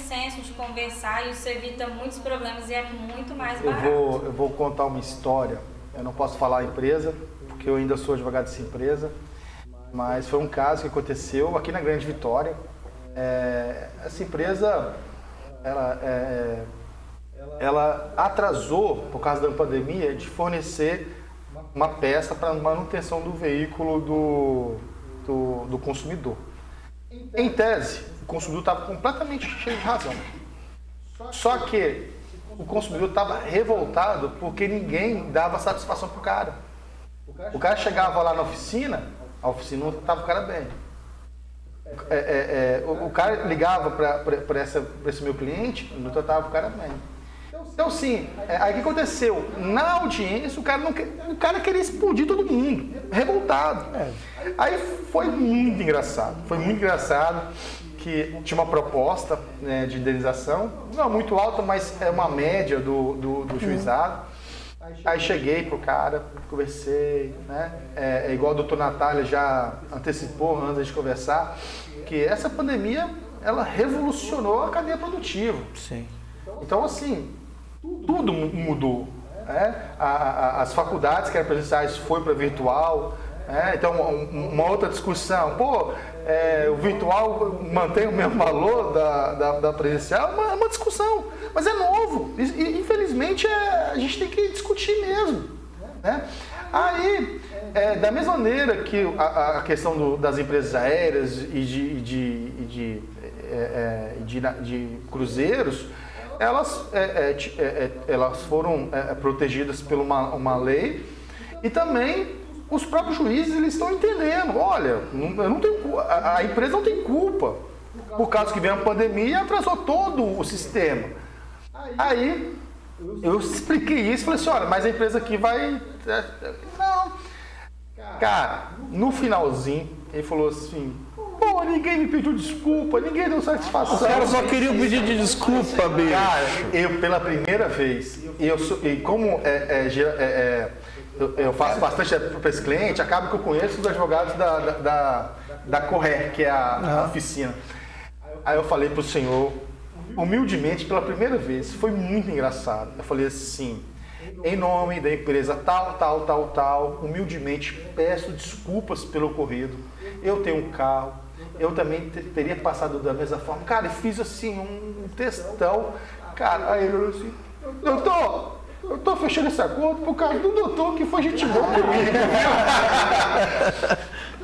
senso de conversar e isso evita muitos problemas e é muito mais barato. Eu vou contar uma história. Eu não posso falar a empresa, porque eu ainda sou advogado dessa empresa, mas foi um caso que aconteceu aqui na Grande Vitória. Essa empresa, ela atrasou, por causa da pandemia, de fornecer uma peça para manutenção do veículo do consumidor. Em tese, o consumidor estava completamente cheio de razão. Só que o consumidor estava revoltado porque ninguém dava satisfação para o cara. O cara chegava lá na oficina, a oficina não tratava o cara bem. O cara ligava para esse meu cliente, não tratava o cara bem. Então, sim, aí o que aconteceu? Na audiência, o cara queria explodir todo mundo, revoltado. Aí foi muito engraçado que tinha uma proposta, né, de indenização, não muito alta, mas é uma média do juizado. Aí cheguei pro cara, conversei, né? Igual a doutora Natália já antecipou antes de conversar, que essa pandemia, ela revolucionou a cadeia produtiva. Sim. Então, assim, tudo mudou. As faculdades que eram presenciais foi para virtual. Então, uma outra discussão, o virtual mantém o mesmo valor da presencial, é uma discussão, mas é novo. E infelizmente, a gente tem que discutir mesmo. Né? Aí, da mesma maneira que a questão das empresas aéreas e de cruzeiros, elas foram protegidas por uma lei, e também os próprios juízes eles estão entendendo, olha, a empresa não tem culpa, por causa que veio a pandemia e atrasou todo o sistema. Aí eu expliquei isso e falei assim, olha, mas a empresa aqui vai... Não. Cara, no finalzinho, ele falou assim, ninguém me pediu desculpa, ninguém deu satisfação. Os caras só queriam pedir de desculpa, bicho. Cara, eu pela primeira vez, eu faço bastante para esse cliente, acaba que eu conheço os advogados da Correr, que é a oficina. Aí eu falei pro senhor, humildemente, pela primeira vez, foi muito engraçado. Eu falei assim, em nome da empresa tal, humildemente peço desculpas pelo ocorrido. Eu tenho um carro, eu também teria passado da mesma forma. Cara, eu fiz assim um textão. Cara, aí ele falou assim, eu tô fechando esse acordo por causa do doutor que foi gente boa comigo.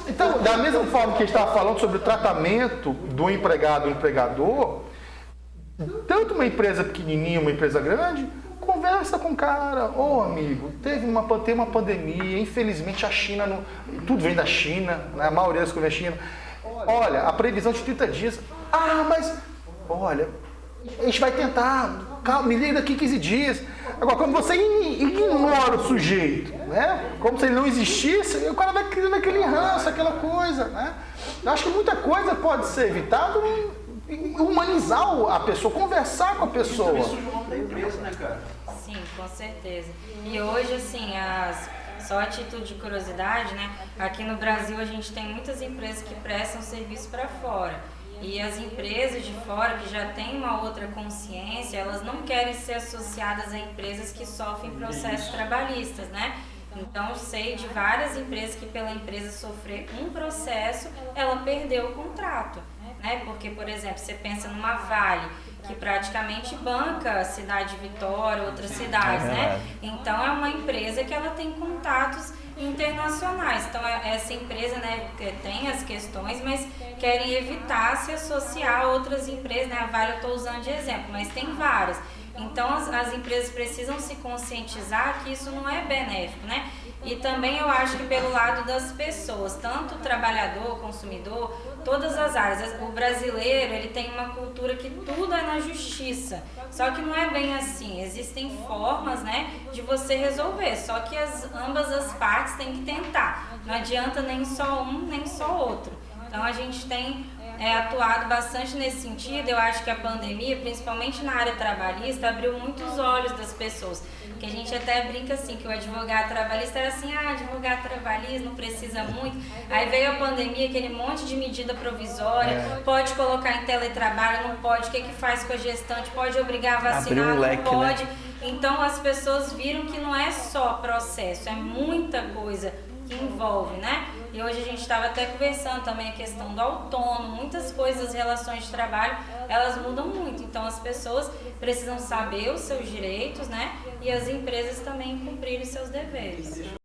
Então, da mesma forma que a gente estava falando sobre o tratamento do empregado e do empregador, tanto uma empresa pequenininha, uma empresa grande, conversa com o cara, amigo, tem uma pandemia, infelizmente a China, tudo vem da China, né? A maioria das coisas vem da China. Olha, a previsão de 30 dias, mas, olha, a gente vai tentar, calma, me liga daqui 15 dias. Agora, quando você ignora o sujeito, né? Como se ele não existisse, o cara vai criando aquele ranço, aquela coisa, né? Eu acho que muita coisa pode ser evitada, humanizar a pessoa, conversar com a pessoa. Isso é o da empresa, né, cara? Sim, com certeza. E hoje, assim, só a título de curiosidade, né? Aqui no Brasil a gente tem muitas empresas que prestam serviço para fora. E as empresas de fora que já têm uma outra consciência, elas não querem ser associadas a empresas que sofrem processos trabalhistas, né? Então, eu sei de várias empresas que pela empresa sofrer um processo, ela perdeu o contrato, né? Porque, por exemplo, você pensa numa Vale, que praticamente banca a cidade de Vitória, outras cidades, né? Então, é uma empresa que ela tem contatos internacionais. Então, essa empresa, né, tem as questões, mas querem evitar se associar a outras empresas, né? A Vale eu estou usando de exemplo, mas tem várias. Então, as empresas precisam se conscientizar que isso não é benéfico, né? E também eu acho que pelo lado das pessoas, tanto o trabalhador, o consumidor, todas as áreas. O brasileiro, ele tem uma cultura que tudo é na justiça. Só que não é bem assim. Existem formas, né, de você resolver. Só que ambas as partes têm que tentar. Não adianta nem só um, nem só outro. Então, a gente tem atuado bastante nesse sentido. Eu acho que a pandemia, principalmente na área trabalhista, abriu muitos olhos das pessoas. Que a gente até brinca assim, que o advogado trabalhista era assim, advogado trabalhista não precisa muito. Aí veio a pandemia, aquele monte de medida provisória, pode colocar em teletrabalho, não pode, o que faz com a gestante, pode obrigar a vacinar, não pode. Né? Então as pessoas viram que não é só processo, é muita coisa que envolve, né? E hoje a gente estava até conversando também a questão do autônomo, muitas coisas, relações de trabalho, elas mudam muito. Então as pessoas precisam saber os seus direitos, né? E as empresas também cumprirem os seus deveres.